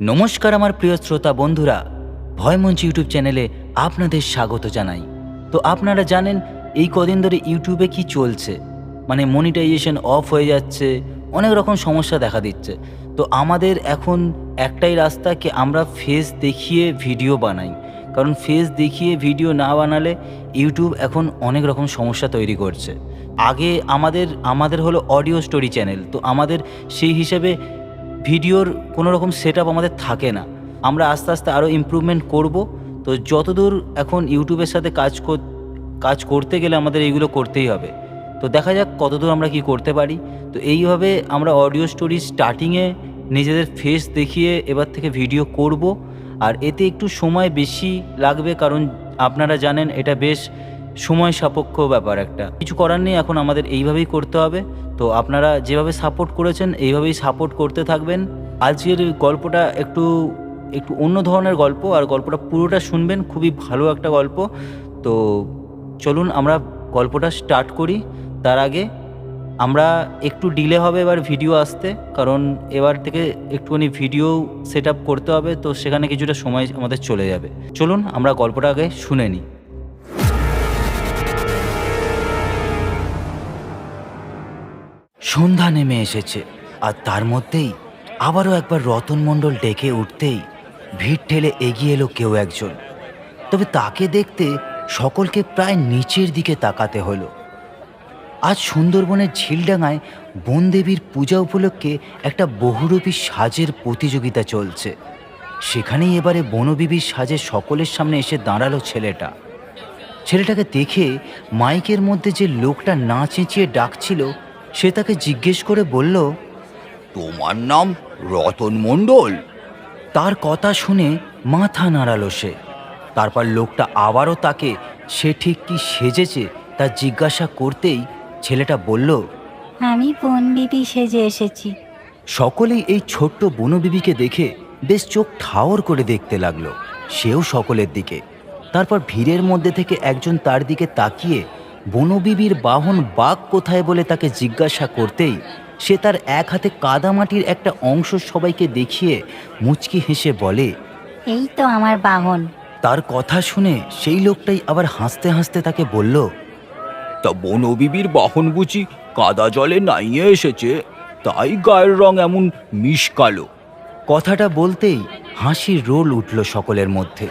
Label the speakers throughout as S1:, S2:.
S1: নমস্কার আমার প্রিয় শ্রোতা বন্ধুরা, ভয়মঞ্চ ইউটিউব চ্যানেলে আপনাদের স্বাগত জানাই। তো আপনারা জানেন এই কদিন ধরে ইউটিউবে কি চলছে, মানে মনিটাইজেশন অফ হয়ে যাচ্ছে, অনেক রকম সমস্যা দেখা দিচ্ছে। তো আমাদের এখন একটাই রাস্তা কি আমরা ফেস দেখিয়ে ভিডিও বানাই, কারণ ফেস দেখিয়ে ভিডিও না বানালে ইউটিউব এখন অনেক রকম সমস্যা তৈরি করছে। আগে আমাদের হলো অডিও স্টোরি চ্যানেল, তো আমাদের সেই হিসেবে ভিডিওর কোনো রকম সেটআপ আমাদের থাকে না। আমরা আস্তে আস্তে আরও ইমপ্রুভমেন্ট করব। তো যতদূর এখন ইউটিউবের সাথে কাজ করতে গেলে আমাদের এইগুলো করতেই হবে। তো দেখা যাক কতদূর আমরা কি করতে পারি। তো এইভাবে আমরা অডিও স্টোরি স্টার্টিংয়ে নিজেদের ফেস দেখিয়ে এবার থেকে ভিডিও করব। আর এতে একটু সময় বেশি লাগবে, কারণ আপনারা জানেন এটা বেশ সময় সাপেক্ষ ব্যাপার। একটা কিছু করার নেই, এখন আমাদের এইভাবেই করতে হবে। তো আপনারা যেভাবে সাপোর্ট করেছেন এইভাবেই সাপোর্ট করতে থাকবেন। আজকের গল্পটা একটু একটু অন্য ধরনের গল্প, আর গল্পটা পুরোটা শুনবেন, খুবই ভালো একটা গল্প। তো চলুন আমরা গল্পটা স্টার্ট করি। তার আগে আমরা একটু ডিলে হবে এবার ভিডিও আসতে, কারণ এবার থেকে একটুখানি ভিডিও সেট আপ করতে হবে, তো সেখানে কিছুটা সময় আমাদের চলে যাবে। চলুন আমরা গল্পটা আগে শুনে নিই। সন্ধ্যা নেমে এসেছে, আর তার মধ্যেই আবারও একবার রতন মণ্ডল ডেকে উঠতেই ভিড় ঠেলে এগিয়ে এলো কেউ একজন। তবে তাকে দেখতে সকলকে প্রায় নিচের দিকে তাকাতে হলো। আজ সুন্দরবনের ঝিলডাঙায় বনদেবীর পূজা উপলক্ষে একটা বহুরূপী সাজের প্রতিযোগিতা চলছে। সেখানেই এবারে বনবিবির সাজে সকলের সামনে এসে দাঁড়ালো ছেলেটাকে দেখে মাইকের মধ্যে যে লোকটা না চেঁচিয়ে ডাকছিল সে তাকে জিজ্ঞেস করে বলল,
S2: তোমার নাম রতন মণ্ডল?
S1: তার কথা শুনে মাথা নাড়ালো সে। তারপর লোকটা আবারও তাকে সে ঠিক কি সেজেছে তা জিজ্ঞাসা করতেই ছেলেটা বলল,
S3: আমি বনবিবি সেজে এসেছি।
S1: সকলেই এই ছোট্ট বনবিবিকে দেখে বেশ চোখ ঠাওর করে দেখতে লাগলো, সেও সকলের দিকে। তারপর ভিড়ের মধ্যে থেকে একজন তার দিকে তাকিয়ে বনবিবির বাহন বাঘ কোথায় বলে তাকে জিজ্ঞাসা করতেই সে তার এক হাতে কাদামাটির একটা অংশ সবাইকে দেখিয়ে মুচকি হেসে বলে,
S3: এই তো আমার বাহন।
S1: তার কথা শুনে সেই লোকটাই আবার হাসতে হাসতে তাকে বলল,
S2: তা বনবিবির বাহন বুঝি কাদা জলে নাইয়ে এসেছে, তাই গায়ের রং এমন মিশকালো।
S1: কথাটা বলতেই হাসির রোল উঠল সকলের মধ্যে।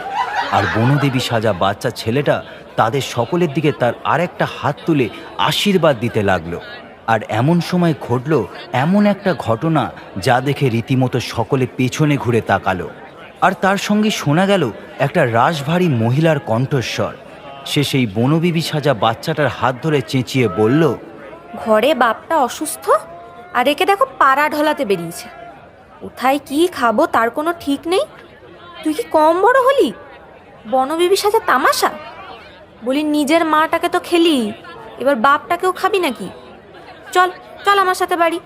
S1: আর বনদেবী সাজা বাচ্চা ছেলেটা তাদের সকলের দিকে তার আরেকটা হাত তুলে আশীর্বাদ দিতে লাগলো। আর এমন সময় ঘটল এমন একটা ঘটনা যা দেখে রীতিমতো সকলে পেছনে ঘুরে তাকালো। আর তার সঙ্গে শোনা গেল একটা রাশভারী মহিলার কণ্ঠস্বর। সে সেই বনবিবি সাজা বাচ্চাটার হাত ধরে চেঁচিয়ে বলল,
S4: ঘরে বাপটা অসুস্থ, আর একে দেখো পাড়া ঢলাতে বেরিয়েছে। কোথায় কি খাবো তার কোনো ঠিক নেই। তুই কি কম বড় হলি? বনবিবি সাজা তামাশা। বলি নিজের মাটাকে তো খেলি, এবার বাপটাকেও খাবি নাকি? চল চল আমার সাথে বাড়ি।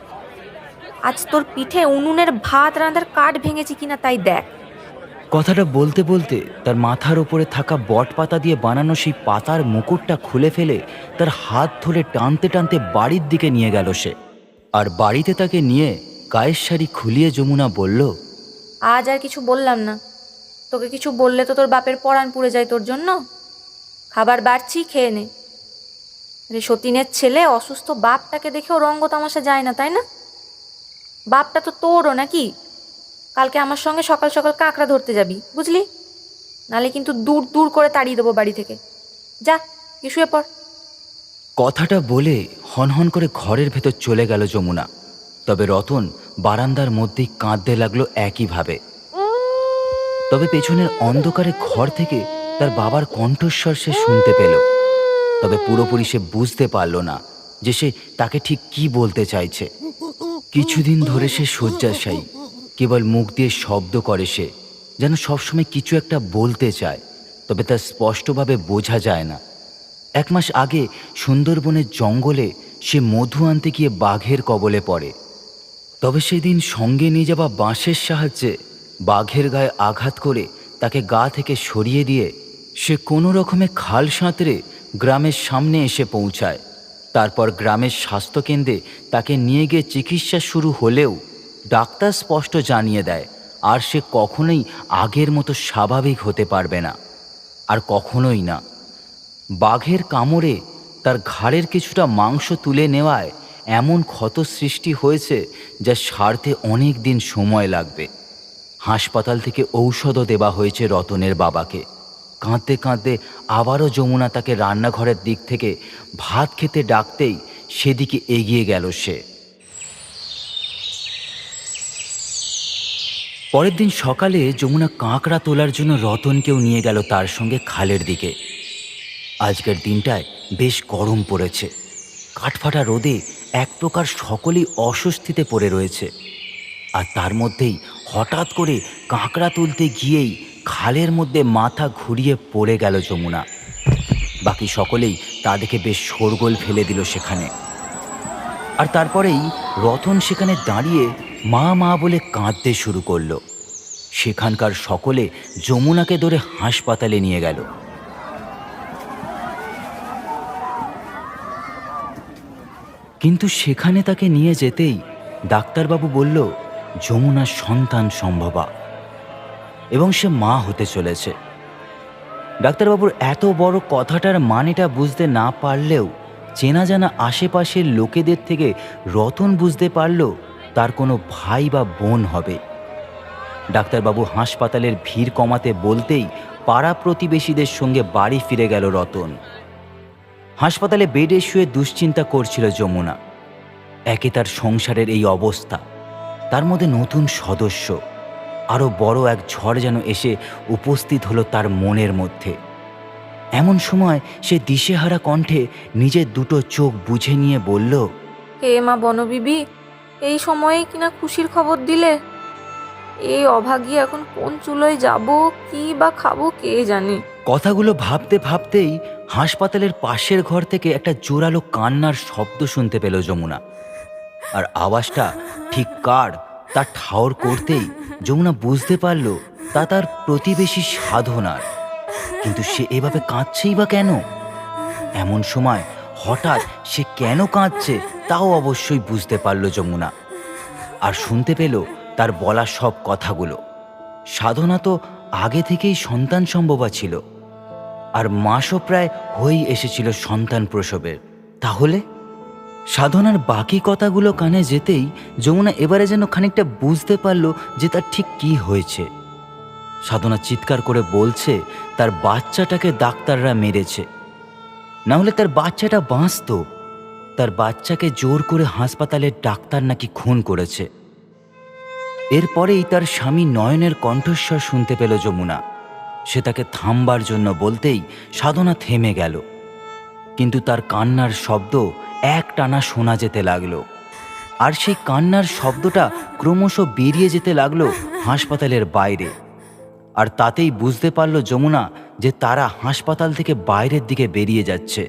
S4: আজ তোর পিঠে উনুনের ভাত রাঁধার কাঠ ভেঙেছি কিনা তাই দেখ।
S1: কথাটা বলতে বলতে তার মাথার ওপরে থাকা বট পাতা দিয়ে বানানো সেই পাতার মুকুটটা খুলে ফেলে তার হাত ধরে টানতে টানতে বাড়ির দিকে নিয়ে গেল সে। আর বাড়িতে তাকে নিয়ে গায়ের শাড়ি খুলিয়ে যমুনা বলল,
S4: আজ আর কিছু বললাম না। তোকে কিছু বললে তো তোর বাপের পরাণ পুড়ে যায় তোর জন্য। খাবার বাড়ছি, খেয়ে নে। রে সতীনের ছেলে অসুস্থ বাপটাকে দেখেও রঙ্গ তামাশা যায় না, তাই না? বাপটা তো তোরও নাকি? কালকে আমার সঙ্গে সকাল সকাল কাঁকড়া ধরতে যাবি, বুঝলি? নালে কিন্তু দূর দূর করে তাড়িয়ে দেবো বাড়ি থেকে। যা, কি শুয়ে পড়।
S1: কথাটা বলে হনহন করে ঘরের ভেতর চলে গেল যমুনা। তবে রতন বারান্দার মধ্যেই কাঁদতে লাগলো একইভাবে। তবে পেছনের অন্ধকারে ঘর থেকে তার বাবার কণ্ঠস্বর সে শুনতে পেল। তবে পুরোপুরি সে বুঝতে পারল না যে সে তাকে ঠিক কি বলতে চাইছে। কিছুদিন ধরে সে শয্যাশায়ী, কেবল মুখ দিয়ে শব্দ করে সে, যেন সবসময় কিছু একটা বলতে চায়, তবে তা স্পষ্টভাবে বোঝা যায় না। 1 মাস আগে সুন্দরবনের জঙ্গলে সে মধু আনতে গিয়ে বাঘের কবলে পড়ে। তবে সেদিন সঙ্গে নিয়ে যাওয়া বাঁশের সাহায্যে বাঘের গায়ে আঘাত করে তাকে গা থেকে সরিয়ে দিয়ে সে কোনো রকমে খাল সাঁতরে গ্রামের সামনে এসে পৌঁছায়। তারপর গ্রামের স্বাস্থ্যকেন্দ্রে তাকে নিয়ে গিয়ে চিকিৎসা শুরু হলেও ডাক্তার স্পষ্ট জানিয়ে দেয় আর সে কখনোই আগের মতো স্বাভাবিক হতে পারবে না, আর কখনোই না। বাঘের কামড়ে তার ঘাড়ের কিছুটা মাংস তুলে নেওয়ায় এমন ক্ষত সৃষ্টি হয়েছে যা সারতে অনেক দিন সময় লাগবে। হাসপাতাল থেকে ঔষধও দেওয়া হয়েছে রতনের বাবাকে। কাঁদতে কাঁদতে আবারও যমুনা তাকে রান্নাঘরের দিক থেকে ভাত খেতে ডাকতেই সেদিকে এগিয়ে গেল সে। পরের দিন সকালে যমুনা কাঁকড়া তোলার জন্য রতনকেও নিয়ে গেল তার সঙ্গে খালের দিকে। আজকের দিনটায় বেশ গরম পড়েছে। কাঠফাটা রোদে এক প্রকার সকলেই অস্বস্তিতে পড়ে রয়েছে। আর তার মধ্যেই হঠাৎ করে কাঁকড়া তুলতে গিয়েই খালের মধ্যে মাথা ঘুরিয়ে পড়ে গেল যমুনা। বাকি সকলেই তা দেখে বেশ শোরগোল ফেলে দিল সেখানে। আর তারপরেই রতন সেখানে দাঁড়িয়ে মা মা বলে কাঁদতে শুরু করলো। সেখানকার সকলে যমুনাকে ধরে হাসপাতালে নিয়ে গেল। কিন্তু সেখানে তাকে নিয়ে যেতেই ডাক্তারবাবু বলল যমুনার সন্তান সম্ভবা এবং সে মা হতে চলেছে। ডাক্তারবাবুর এত বড় কথাটার মানেটা বুঝতে না পারলেও চেনা জানা আশেপাশের লোকেদের থেকে রতন বুঝতে পারল তার কোনো ভাই বা বোন হবে। ডাক্তারবাবু হাসপাতালের ভিড় কমাতে বলতেই পাড়া প্রতিবেশীদের সঙ্গে বাড়ি ফিরে গেল রতন। হাসপাতালে বেডে শুয়ে দুশ্চিন্তা করছিল যমুনা। একে তার সংসারের এই অবস্থা, তার মধ্যে নতুন সদস্য, আরও বড় এক ঝড় যেন এসে উপস্থিত হলো তার মনের মধ্যে। এমন সময় সে দিশেহারা কণ্ঠে নিজের দুটো চোখ বুঝে নিয়ে বলল,
S4: হে মা বনবিবি, এই সময়ে কিনা খুশির খবর দিলে। এই অভাগী এখন কোন চুলোয় যাব, কি বা খাবো কে জানে।
S1: কথাগুলো ভাবতে ভাবতেই হাসপাতালের পাশের ঘর থেকে একটা জোরালো কান্নার শব্দ শুনতে পেল যমুনা। আর আওয়াজটা ঠিক কার তা ঠাউর করতেই যমুনা বুঝতে পারল তা তার প্রতিবেশী সাধনার। কিন্তু সে এভাবে কাঁদছেই বা কেন? এমন সময় হঠাৎ সে কেন কাঁদছে তাও অবশ্যই বুঝতে পারল যমুনা। আর শুনতে পেল তার বলা সব কথাগুলো। সাধনা তো আগে থেকেই সন্তান সম্ভবা ছিল, আর মাসও প্রায় হয়েই এসেছিল সন্তান প্রসবের। তাহলে সাধনার বাকি কথাগুলো কানে যেতেই যমুনা এবারে যেন খানিকটা বুঝতে পারল যে তার ঠিক কি হয়েছে। সাধনা চিৎকার করে বলছে তার বাচ্চাটাকে ডাক্তাররা মেরেছে, না হলে তার বাচ্চাটা বাঁচত। তার বাচ্চাকে জোর করে হাসপাতালের ডাক্তার নাকি খুন করেছে। এরপরেই তার স্বামী নয়নের কণ্ঠস্বর শুনতে পেল যমুনা। সে তাকে থামবার জন্য বলতেই সাধনা থেমে গেল। কিন্তু তার কান্নার শব্দ একটানা শোনা যেতে লাগলো, আর সেই কান্নার শব্দটা ক্রমশ বেরিয়ে যেতে লাগলো হাসপাতালের বাইরে। আর তাতেই বুঝতে পারল যমুনা যে তারা হাসপাতাল থেকে বাইরের দিকে বেরিয়ে যাচ্ছে।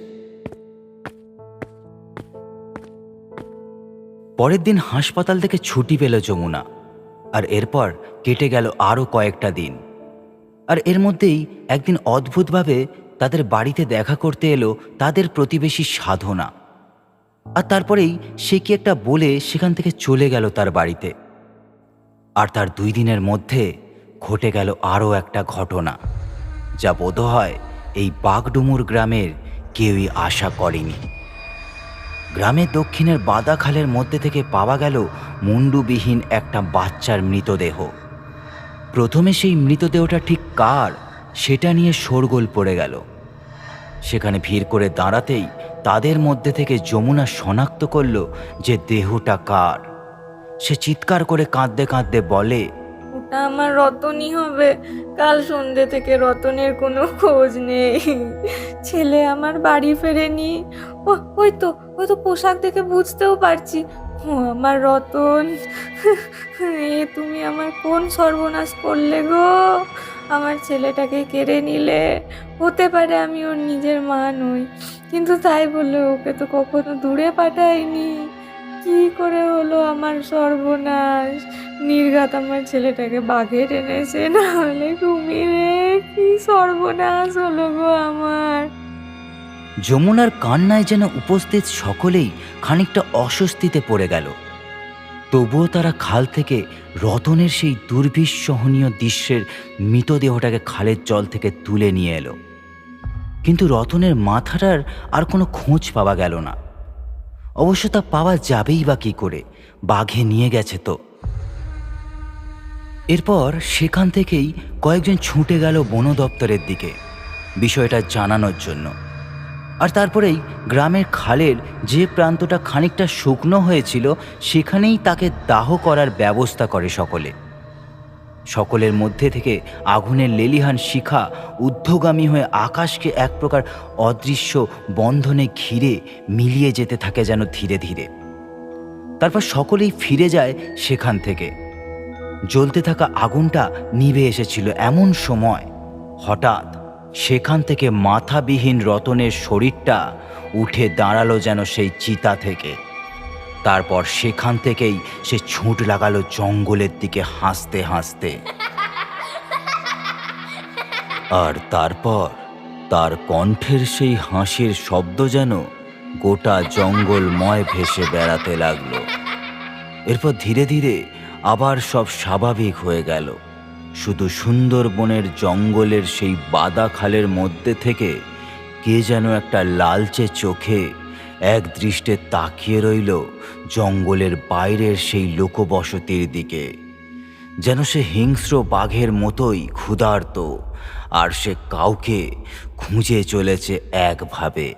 S1: পরের দিন হাসপাতাল থেকে ছুটি পেল যমুনা। আর এরপর কেটে গেল আরও কয়েকটা দিন। আর এর মধ্যেই একদিন অদ্ভুতভাবে তাদের বাড়িতে দেখা করতে এলো তাদের প্রতিবেশী সাধনা। আর তারপরেই সে কি একটা বলে সেখান থেকে চলে গেল তার বাড়িতে। আর তার 2 দিনের মধ্যে ঘটে গেল আরও একটা ঘটনা, যা বোধহয় এই বাগডুমুর গ্রামের কেউই আশা করেনি। গ্রামের দক্ষিণের বাদাখালের মধ্যে থেকে পাওয়া গেল মুন্ডুবিহীন একটা বাচ্চার মৃতদেহ। প্রথমে সেই মৃতদেহটা ঠিক কার সেটা নিয়ে শোরগোল পড়ে গেল। সেখানে ভিড় করে দাঁড়াতেই তাদের মধ্যে থেকে যমুনা শনাক্ত করল যে দেহটা কার। সে চিৎকার করে কাঁদতে কাঁদতে বলে,
S4: ওটা আমার রতনই হবে। কাল সন্ধ্যে থেকে রতনের কোনো খোঁজ নেই। ছেলে আমার বাড়ি ফেরেনি। ওই তো পোশাক দেখে বুঝতেও পারছি ও আমার রতন। তুমি আমার কোন সর্বনাশ করলে গো। আমার ছেলেটাকে কেড়ে নিলে। হতে পারে আমি ওর নিজের মা নই, কিন্তু তাই বলে ওকে তো কখনো দূরে পাঠাইনি। কি করে হলো আমার সর্বনাশ। নির্ঘাত আমার ছেলেটাকে বাঘে টেনেছে, না হলে কুমিরে। কি সর্বনাশ হলো গো আমার।
S1: যমুনার কান্নায় যেন উপস্থিত সকলেই খানিকটা অস্বস্তিতে পড়ে গেল। তবুও তারা খাল থেকে রতনের সেই দুর্বিসহনীয় দৃশ্যের মৃতদেহটাকে খালের জল থেকে তুলে নিয়ে এলো। কিন্তু রতনের মাথাটার আর কোনো খোঁজ পাওয়া গেল না। অবশ্য তা পাওয়া যাবেই বা কী করে, বাঘে নিয়ে গেছে তো। এরপর সেখান থেকেই কয়েকজন ছুটে গেল বন দপ্তরের দিকে বিষয়টা জানানোর জন্য। আর তারপরেই গ্রামের খালের যে প্রান্তটা খানিকটা শুকনো হয়েছিল সেখানেই তাকে দাহ করার ব্যবস্থা করে সকলের মধ্যে থেকে আগুনের লেলিহান শিখা ঊর্ধ্বগামী হয়ে আকাশকে এক প্রকার অদৃশ্য বন্ধনে ঘিরে মিলিয়ে যেতে থাকে যেন ধীরে ধীরে। তারপর সকলেই ফিরে যায় সেখান থেকে। জ্বলতে থাকা আগুনটা নিভে এসেছিল এমন সময় হঠাৎ সেখান থেকে মাথাবিহীন রতনের শরীরটা উঠে দাঁড়ালো যেন সেই চিতা থেকে। তারপর সেখান থেকেই সে ছুট লাগালো জঙ্গলের দিকে হাসতে হাসতে। আর তারপর তার কণ্ঠের সেই হাসির শব্দ যেন গোটা জঙ্গলময় ভেসে বেড়াতে লাগলো। এরপর ধীরে ধীরে আবার সব স্বাভাবিক হয়ে গেল। শুধু সুন্দরবনের জঙ্গলের সেই বাদা খালের মধ্যে থেকে কে যেন একটা লালচে চোখে এক দৃষ্টে তাকিয়ে রইল জঙ্গলের বাইরের সেই লোকবসতির দিকে, যেন সে হিংস্র বাঘের মতোই ক্ষুধার্ত, আর সে কাউকে খুঁজে চলেছে একভাবে।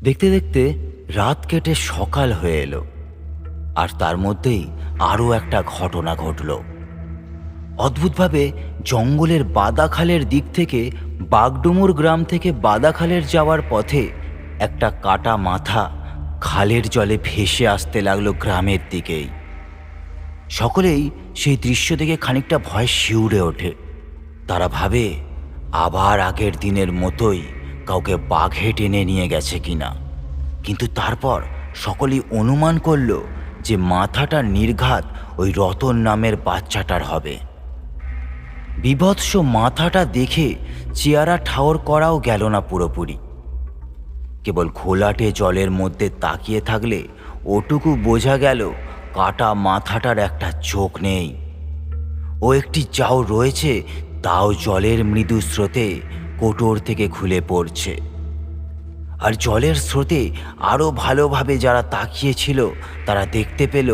S1: দেখতে দেখতে রাত কেটে সকাল হয়ে এলো, আর তার মধ্যেই আরও একটা ঘটনা ঘটল। অদ্ভুতভাবে জঙ্গলের বাদাখালের দিক থেকে বাগডুমুর গ্রাম থেকে বাদাখালের যাওয়ার পথে একটা কাটা মাথা খালের জলে ভেসে আসতে লাগলো গ্রামের দিকেই। সকলেই সেই দৃশ্য দেখে খানিকটা ভয় শিউরে ওঠে। তারা ভাবে আবার আগের দিনের মতোই কাউকে বাঘে টেনে নিয়ে গেছে কিনা। কিন্তু তারপর সকলেই অনুমান করল যে মাথাটা নির্ঘাত ওই রতন নামের বাচ্চাটার হবে। বিভৎস মাথাটা দেখে চেয়ারা ঠাওর করাও গেল না পুরোপুরি। কেবল ঘোলাটে জলের মধ্যে তাকিয়ে থাকলে ওটুকু বোঝা গেল কাটা মাথাটার একটা চোখ নেই। ও একটি চাও রয়েছে, তাও জলের মৃদু স্রোতে কোটর থেকে খুলে পড়ছে। আর জলের স্রোতে আরও ভালোভাবে যারা তাকিয়েছিল তারা দেখতে পেল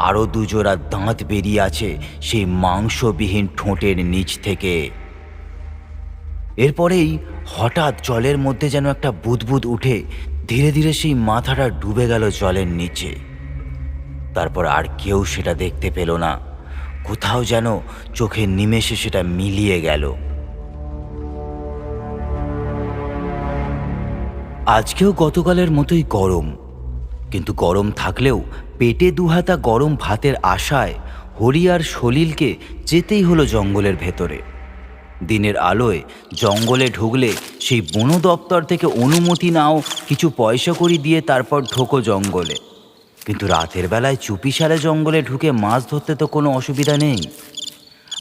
S1: আরও দুজোড়া দাঁত বেরিয়ে আছে সেই মাংসবিহীন ঠোঁটের নিচ থেকে। এরপরেই হঠাৎ জলের মধ্যে যেন একটা বুদবুদ উঠে ধীরে ধীরে সেই মাথাটা ডুবে গেল জলের নিচে। তারপর আর কেউ সেটা দেখতে পেল না। কোথাও যেন চোখের নিমেষে সেটা মিলিয়ে গেল। আজকেও গতকালের মতোই গরম, কিন্তু গরম থাকলেও পেটে দুহাতা গরম ভাতের আশায় হরি আর সলিলকে যেতেই হলো জঙ্গলের ভেতরে। দিনের আলোয় জঙ্গলে ঢুকলে সেই বন দপ্তর থেকে অনুমতি নাও, কিছু পয়সা কড়ি দিয়ে তারপর ঢোকো জঙ্গলে। কিন্তু রাতের বেলায় চুপিসারে জঙ্গলে ঢুকে মাছ ধরতে তো কোনো অসুবিধা নেই।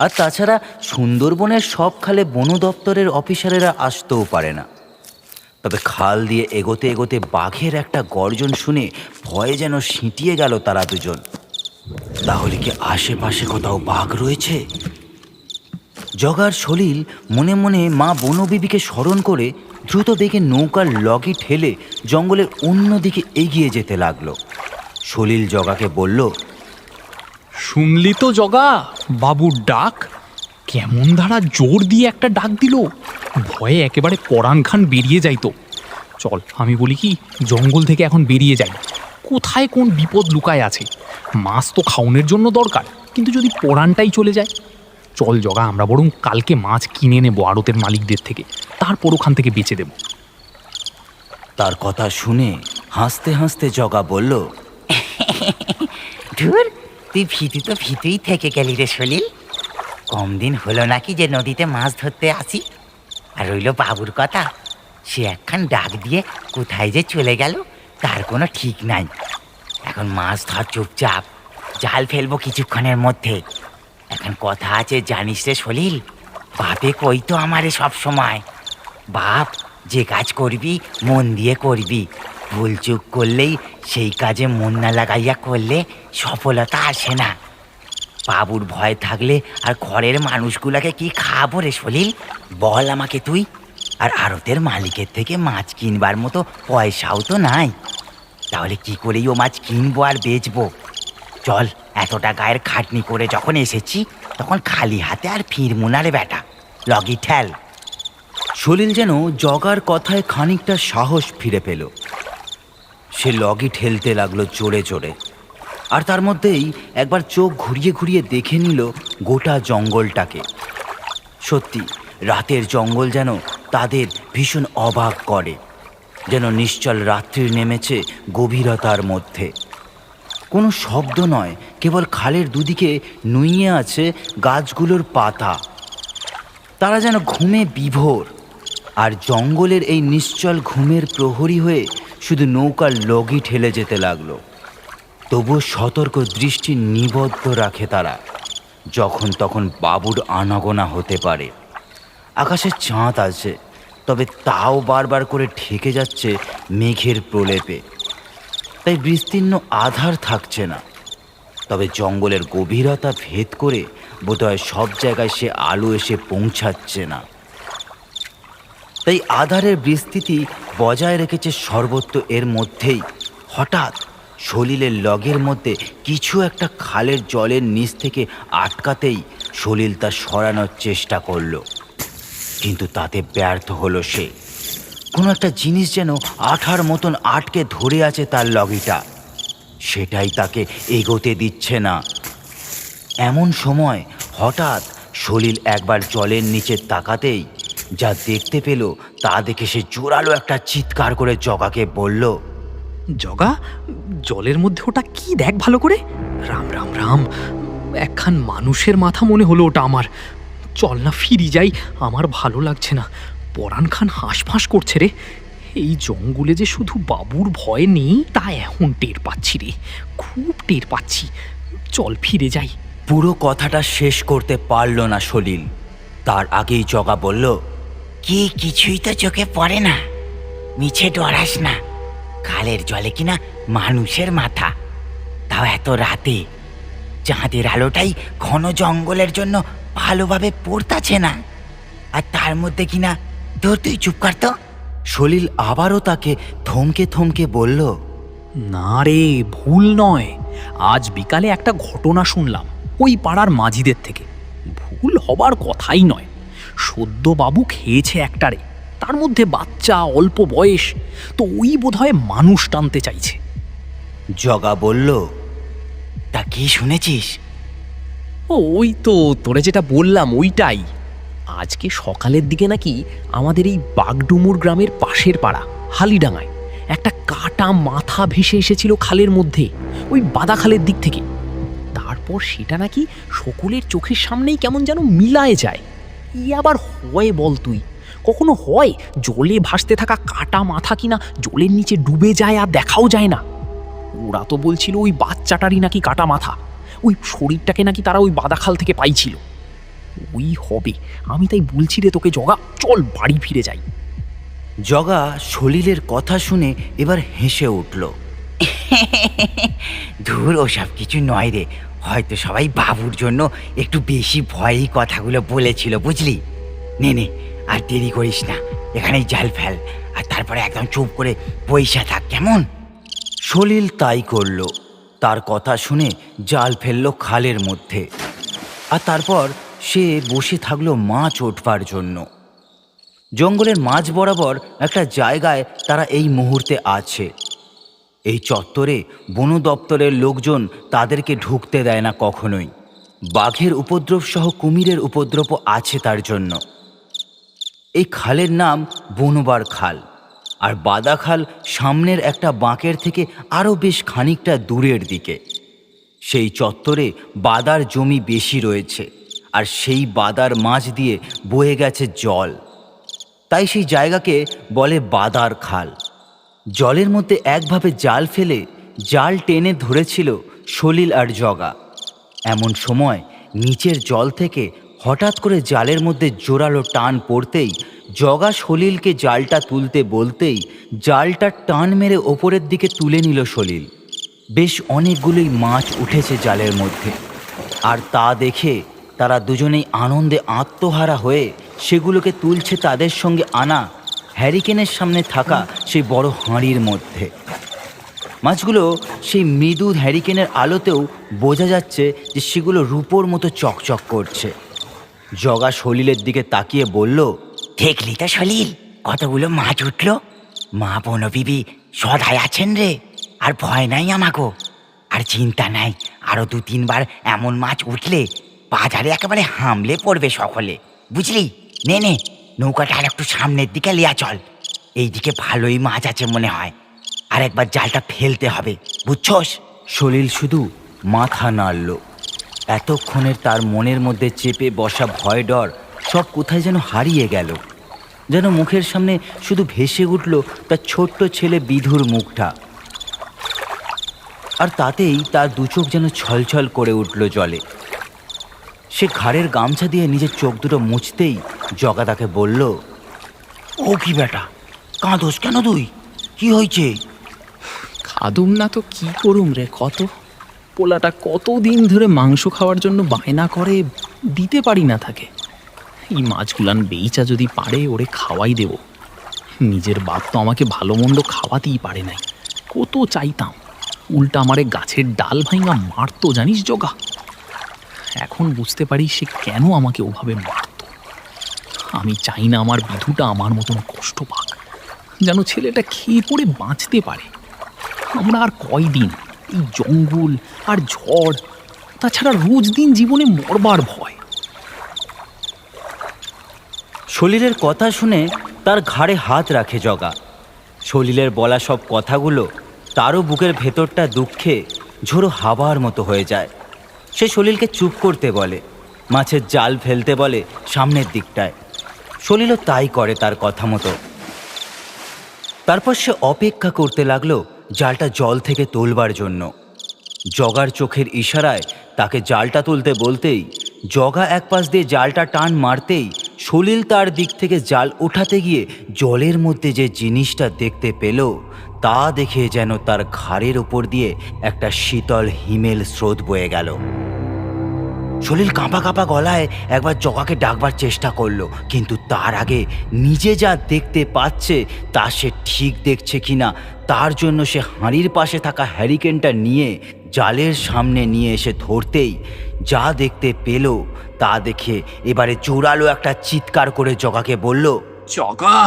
S1: আর তাছাড়া সুন্দরবনের সব খালে বন দপ্তরের অফিসারেরা আসতেও পারে না। তবে খাল দিয়ে এগোতে এগোতে বাঘের একটা গর্জন শুনে ভয়ে যেন সিঁটিয়ে গেল তারা দুজন। তাহলে কি আশেপাশে কোথাও বাঘ রয়েছে? জগার সলিল মনে মনে মা বনবিবিকে স্মরণ করে দ্রুত বেগে নৌকার লগি ঠেলে জঙ্গলের অন্যদিকে এগিয়ে যেতে লাগলো। সলিল জগাকে বলল,
S5: শুনলি তো জগা, বাবুর ডাক কেমন ধারা জোর দিয়ে একটা ডাক দিল, ভয়ে একেবারে পরাণ খান বেরিয়ে যাইতো। চল, আমি বলি কি, জঙ্গল থেকে এখন বেরিয়ে যাই। কোথায় কোন বিপদ লুকায় আছে। মাছ তো খাওয়ানোর জন্য দরকার, কিন্তু যদি পরাণটাই চলে যায়। চল জগা, আমরা বরং কালকে মাছ কিনে নেবো আড়তের মালিকদের থেকে, তারপর ওখান থেকে বেচে দেব।
S1: তার কথা শুনে হাসতে হাসতে জগা বলল,
S6: ধুর, তুই ভীতু তো ভীতুই থেকে গেলি রে সলিল। কম দিন হলো নাকি যে নদীতে মাছ ধরতে আসি। আর রইল বাবুর কথা, সে একখান ডাক দিয়ে কোথায় যে চলে গেল তার কোনো ঠিক নাই। এখন মাছ ধর চুপচাপ, জাল ফেলবো কিছুক্ষণের মধ্যে। এখন কথা আছে জানিস রে সলিল, বাপে কই তো আমারে সব সময়, বাপ যে কাজ করবি মন দিয়ে করবি, ভুলচুক করলেই সেই কাজে মন না লাগাইয়া করলে সফলতা আসে না। বাবুর ভয় থাকলে আর ঘরের মানুষগুলাকে কি খাবো রে সলিল, বল আমাকে তুই। আর আড়তের মালিকের থেকে মাছ কিনবার মতো পয়সাও তো নাই, তাহলে কি করেই ও মাছ কিনবো আর বেচবো? চল, এতটা গায়ের খাটনি করে যখন এসেছি তখন খালি হাতে আর ফিরমু না রে বেটা, লগি ঠেল।
S1: সলিল যেন জগার কথায় খানিকটা সাহস ফিরে পেল। সে লগি ঠেলতে লাগলো জোরে জোরে, আর তার মধ্যেই একবার চোখ ঘুরিয়ে ঘুরিয়ে দেখে নিল গোটা জঙ্গলটাকে। সত্যি রাতের জঙ্গল যেন তাদের ভীষণ অবাক করে, যেন নিশ্চল রাত্রি নেমেছে গভীরতার মধ্যে। কোনো শব্দ নয়, কেবল খালের দুদিকে নুইয়ে আছে গাছগুলোর পাতা। তারা যেন ঘুমে বিভোর, আর জঙ্গলের এই নিশ্চল ঘুমের প্রহরী হয়ে শুধু নৌকার লগি ঠেলে যেতে লাগলো। তবুও সতর্ক দৃষ্টি নিবদ্ধ রাখে তারা, যখন তখন বাবুর আনাগোনা হতে পারে। আকাশে চাঁদ আছে, তবে তাও বারবার করে ঢেকে যাচ্ছে মেঘের প্রলেপে, তাই বিস্তীর্ণ আধার থাকছে না। তবে জঙ্গলের গভীরতা ভেদ করে বোধহয় সব জায়গায় সে আলো এসে পৌঁছাচ্ছে না। তাই আধারের বিস্তৃতি বজায় রেখেছে সর্বত্র। এর মধ্যেই হঠাৎ সলিলের লগের মধ্যে কিছু একটা খালের জলের নিচ থেকে আটকাতেই সলিল তা সরানোর চেষ্টা করলো, কিন্তু তাতে ব্যর্থ হলো সে। কোনো একটা জিনিস যেন আঠার মতন আটকে ধরে আছে তার লগিটা, সেটাই তাকে এগোতে দিচ্ছে না। এমন সময় হঠাৎ সলিল একবার জলের নিচে তাকাতেই যা দেখতে পেল তা দেখে সে জোরালো একটা চিৎকার করে জগাকে বলল,
S5: জগা, জলের মধ্যে ওটা কি দেখ ভালো করে। রাম রাম রাম, একখান মানুষের মাথা মনে হলো ওটা আমার। চল না ফিরি যাই, আমার ভালো লাগছে না, পরাণ খান হাঁসফাঁস করছে রে। এই জঙ্গলে যে শুধু বাবুর ভয় নেই তা এখন টের পাচ্ছি রে, খুব টের পাচ্ছি। চল ফিরে যাই।
S1: পুরো কথাটা শেষ করতে পারল না সলিল। তার আগেই জগা বলল,
S6: কি কিছুই তো চোখে পড়ে না, মিছে ডরাস না। খালের জলে কিনা মানুষের মাথা, তাও এত রাতে। চাঁদের আলোটাই ঘন জঙ্গলের জন্য ভালোভাবে পড়তাছে না, আর তার মধ্যে কিনা তুই চুপ কর তো।
S1: সলিল আবারও তাকে থমকে থমকে বলল,
S5: না রে, ভুল নয়। আজ বিকালে একটা ঘটনা শুনলাম ওই পাড়ার মাঝিদের থেকে, ভুল হবার কথাই নয়। সদ্য বাবু খেয়েছে একটারে, তার মধ্যে বাচ্চা, অল্প বয়স, তো ওই বোধহয় মানুষ টানতে চাইছে।
S1: জগা বলল,
S6: তা কি শুনেছিস?
S7: ওই তো তোরে যেটা বললাম ওইটাই। আজকে সকালের দিকে নাকি আমাদের এই বাগডুমুর গ্রামের পাশের পাড়া হালিডাঙ্গায় একটা কাটা মাথা ভেসে এসেছিল খালের মধ্যে, ওই বাদা খালের দিক থেকে। তারপর সেটা নাকি সকলের চোখের সামনেই কেমন যেন মিলায় যায়। ই আবার হয় বল তুই? কখনো হয় জলে ভাসতে থাকা কাটা মাথা কিনা জলের নিচে ডুবে যায় আর দেখাও যায় না? ওরা তো বলছিল ওই বাচ্চাটারই নাকি কাটা মাথা, ওই শরীরটাকে নাকি তারা ওই বাদাখাল থেকে পাইছিল। ওই হবে, আমি তাই বলছি রে তোকে জগা, চল বাড়ি ফিরে যাই।
S1: জগা সলিলের কথা শুনে এবার হেসে উঠল।
S6: ধুর, ওসব কিছু নয় রে, হয়তো সবাই বাবুর জন্য একটু বেশি ভয়েই কথাগুলো বলেছিল, বুঝলি? নে নে, আর দেরি করিস না, এখানেই জাল ফেল, আর তারপরে একদম চুপ করে পয়সা থাক, কেমন?
S1: সলিল তাই করল। তার কথা শুনে জাল ফেললো খালের মধ্যে, আর তারপর সে বসে থাকলো মাছ ওঠবার জন্য। জঙ্গলের মাঝ বরাবর একটা জায়গায় তারা এই মুহূর্তে আছে। এই চত্বরে বন দপ্তরের লোকজন তাদেরকে ঢুকতে দেয় না কখনোই। বাঘের উপদ্রব সহ কুমিরের উপদ্রবও আছে তার জন্য। এই খালের নাম বনবার খাল, আর বাদা খাল সামনের একটা বাঁকের থেকে আরও বেশ খানিকটা দূরের দিকে। সেই চত্বরে বাদার জমি বেশি রয়েছে, আর সেই বাদার মাঝ দিয়ে বয়ে গেছে জল, তাই সেই জায়গাকে বলে বাদার খাল। জলের মধ্যে একভাবে জাল ফেলে জাল টেনে ধরেছিল সলিল আর জগা। এমন সময় নিচের জল থেকে হঠাৎ করে জালের মধ্যে জোরালো টান পড়তেই জগা সলিলকে জালটা তুলতে বলতেই জালটা টান মেরে ওপরের দিকে তুলে নিল সলিল। বেশ অনেকগুলোই মাছ উঠেছে জালের মধ্যে, আর তা দেখে তারা দুজনেই আনন্দে আত্মহারা হয়ে সেগুলোকে তুলছে তাদের সঙ্গে আনা হ্যারিকেনের সামনে থাকা সেই বড় হাঁড়ির মধ্যে। মাছগুলো সেই মৃদু হ্যারিকেনের আলোতেও বোঝা যাচ্ছে যে সেগুলো রূপোর মতো চকচক করছে। জগা সলিলের দিকে তাকিয়ে বলল,
S6: দেখলি তো সলিল, কতগুলো মাছ উঠলো। মা বনবিবি সদাই আছেন রে, আর ভয় নাই আমাকেও। আর চিন্তা নাই, আরো 2-3 বার এমন মাছ উঠলে বাজারে একেবারে হামলে পড়বে সকলে, বুঝলি? নে নে, নৌকাটা আর একটু সামনের দিকে লিয়া চল, এইদিকে ভালোই মাছ আছে মনে হয়। আর একবার জালটা ফেলতে হবে, বুঝছস?
S1: সলিল শুধু মাথা নাড়ল। এতক্ষণের তার মনের মধ্যে চেপে বসা ভয় ডর সব কোথায় যেন হারিয়ে গেল। যেন মুখের সামনে শুধু ভেসে উঠল তার ছোট্ট ছেলে বিধুর মুখটা, আর তাতেই তার দুচোখ যেন ছলছল করে উঠল জলে। সে ঘাড়ের গামছা দিয়ে নিজের চোখ দুটো মুছতেই জগা তাকে বলল,
S6: ও কি বেটা, কাঁদোস কেন তুই? কি হয়েছে?
S5: খাদুম না তো কি করুম রে, কত পোলাটা কতদিন ধরে মাংস খাওয়ার জন্য বায়না করে, দিতে পারি না থাকে। এই মাছগুলান বেইচা যদি পারে ওরে খাওয়াই দেব। নিজের বাপ তো আমাকে ভালো মন্দ খাওয়াতেই পারে নাই, কত চাইতাম, উল্টা আমারে গাছের ডাল ভাঙা মারতো, জানিস জগা? এখন বুঝতে পারি সে কেন আমাকে ওভাবে মারত। আমি চাই না আমার বিধুটা আমার মতন কষ্ট পাক, যেন ছেলেটা খেয়ে পড়ে বাঁচতে পারে। আমরা আর কয়দিন এই জঙ্গল আর ঝড়, তাছাড়া রোজ দিন জীবনে মরবার ভয়।
S1: সলিলের কথা শুনে তার ঘাড়ে হাত রাখে জগা। সলিলের বলা সব কথাগুলো তারও বুকের ভেতরটা দুঃখে ঝোড়ো হাওয়ার মতো হয়ে যায়। সে সলিলকে চুপ করতে বলে, মাছের জাল ফেলতে বলে সামনের দিকটায়। সলিলও তাই করে তার কথা মতো। তারপর সে অপেক্ষা করতে লাগলো জালটা জল থেকে তোলবার জন্য। জগার চোখের ইশারায় তাকে জালটা তুলতে বলতেই জগা এক পাশ দিয়ে জালটা টান মারতেই সলিল তার দিক থেকে জাল ওঠাতে গিয়ে জলের মধ্যে যে জিনিসটা দেখতে পেল তা দেখে যেন তার ঘাড়ের ওপর দিয়ে একটা শীতল হিমেল স্রোত বয়ে গেল। সলিল কাঁপা কাঁপা গলায় একবার জগাকে ডাকবার চেষ্টা করলো, কিন্তু তার আগে নিজে যা দেখতে পাচ্ছে তা সে ঠিক দেখছে কিনা তার জন্য সে হাঁড়ির পাশে থাকা হ্যারিকেনটা নিয়ে জালের সামনে নিয়ে এসে ধরতেই যা দেখতে পেল তা দেখে এবারে জোরালো একটা চিৎকার করে জগাকে বলল,
S7: জগা,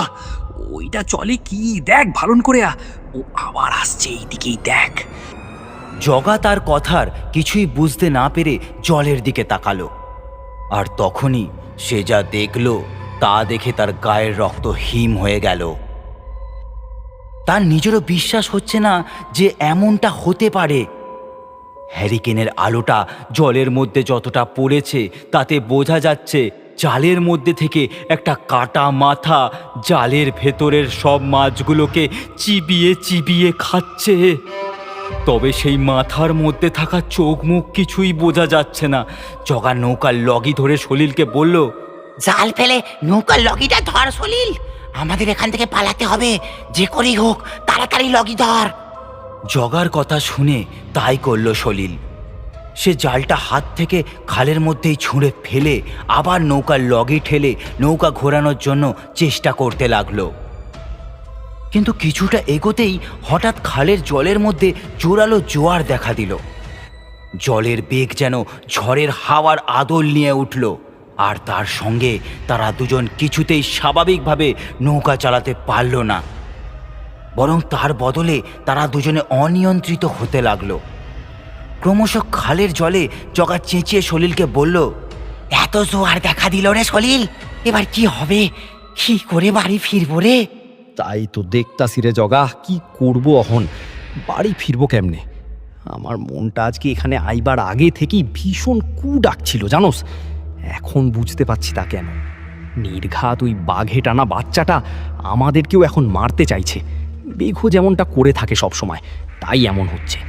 S7: ওইটা চলে কি দেখ ভালন করে, ও আবার আসছে এইদিকেই দেখ।
S1: জগা তার কথার কিছুই বুঝতে না পেরে জলের দিকে তাকালো, আর তখনই সে যা দেখল তা দেখে তার গায়ের রক্ত হিম হয়ে গেল। তার নিজেরও বিশ্বাস হচ্ছে না যে এমনটা হতে পারে। হ্যারিকেনের আলোটা জলের মধ্যে যতটা পড়েছে তাতে বোঝা যাচ্ছে জালের মধ্যে থেকে একটা কাটা মাথা জালের ভেতরের সব মাছগুলোকে চিবিয়ে চিবিয়ে খাচ্ছে। তবে সেই মাথার মধ্যে থাকা চোখ মুখ কিছুই বোঝা যাচ্ছে না। জগা নৌকার লগি ধরে সলিলকে বলল,
S6: জাল ফেলে নৌকার লগিটা ধর সলিল, আমাদের এখান থেকে পালাতে হবে, যে করেই হোক তাড়াতাড়ি লগি ধর।
S1: জগার কথা শুনে তাই করল সলিল। সে জালটা হাত থেকে খালের মধ্যেই ছুঁড়ে ফেলে আবার নৌকার লগি ঠেলে নৌকা ঘোরানোর জন্য চেষ্টা করতে লাগলো। কিন্তু কিছুটা এগোতেই হঠাৎ খালের জলের মধ্যে জোরালো জোয়ার দেখা দিল। জলের বেগ যেন ঝড়ের হাওয়ার আদল নিয়ে উঠল, আর তার সঙ্গে তারা দুজন কিছুতেই স্বাভাবিকভাবে নৌকা চালাতে পারল না, বরং তার বদলে তারা দুজনে অনিয়ন্ত্রিত হতে লাগলো। ক্রমশ খালের জলে জগা চেঁচিয়ে সলিলকে বলল,
S6: এত জোয়ার দেখা দিল রে সলিল, এবার কি হবে? কি করে বাড়ি ফিরবো রে?
S8: তাই তো দেখতাছি রে জগা, কি করবো অহন, বাড়ি ফিরবো কেমনে? আমার মনটা আজকে এখানে আইবার আগে থেকেই ভীষণ কু ডাকছিল জানোস। এখন বুঝতে পারছি তা কেন। নির্ঘাত ওই বাঘে টানা বাচ্চাটা আমাদেরকেও এখন মারতে চাইছে। বেঘো যেমনটা করে থাকে সব সময়, তাই এমন হচ্ছে।